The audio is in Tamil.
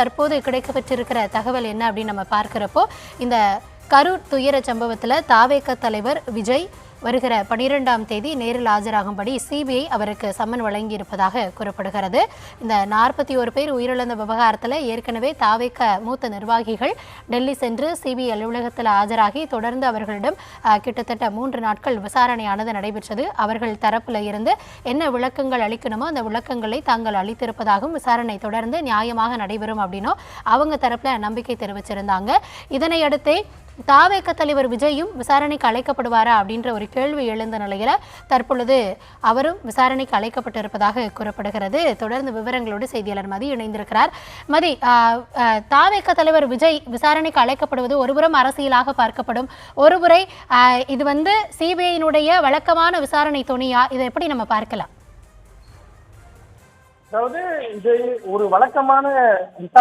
தற்போது கிடைக்கப்பட்டிருக்கிற தகவல் என்ன அப்படின்னு நம்ம பார்க்கிறப்போ, இந்த கரூர் துயர சம்பவத்தில் தாவேக தலைவர் விஜய் வருகிற 12ஆம் தேதி நேரில் ஆஜராகும்படி சிபிஐ அவருக்கு சம்மன் வழங்கியிருப்பதாக கூறப்படுகிறது. இந்த 41 பேர் உயிரிழந்த விவகாரத்தில் ஏற்கனவே தாவேக மூத்த நிர்வாகிகள் டெல்லி சென்று சிபிஐ அலுவலகத்தில் ஆஜராகி தொடர்ந்து அவர்களிடம் கிட்டத்தட்ட 3 நாட்கள் விசாரணையானது நடைபெற்றது. அவர்கள் தரப்பில் இருந்து என்ன விளக்கங்கள் அளிக்கணுமோ அந்த விளக்கங்களை தாங்கள் அளித்திருப்பதாகவும், விசாரணை தொடர்ந்து நியாயமாக நடைபெறும் அப்படின்னும் அவங்க தரப்பில் நம்பிக்கை தெரிவிச்சிருந்தாங்க. இதனையடுத்தே தாவேக தலைவர் விஜயும் விசாரணைக்கு அழைக்கப்படுவாரா அப்படின்ற ஒரு கேள்வி எழுந்த நிலையில தற்பொழுது அவரும் விசாரணைக்கு அழைக்கப்பட்டிருப்பதாக கூறப்படுகிறது. தொடர்ந்து விவரங்களோடு செய்தியாளர் மதி இணைந்திருக்கிறார். மதி, தாவேக தலைவர் விஜய் விசாரணைக்கு அழைக்கப்படுவது ஒருபுறம் அரசியலாக பார்க்கப்படும், ஒருமுறை இது சிபிஐயினுடைய வழக்கமான விசாரணை துணியா, இதை எப்படி நம்ம பார்க்கலாம்? அதாவது இது ஒரு வழக்கமான விசாரணை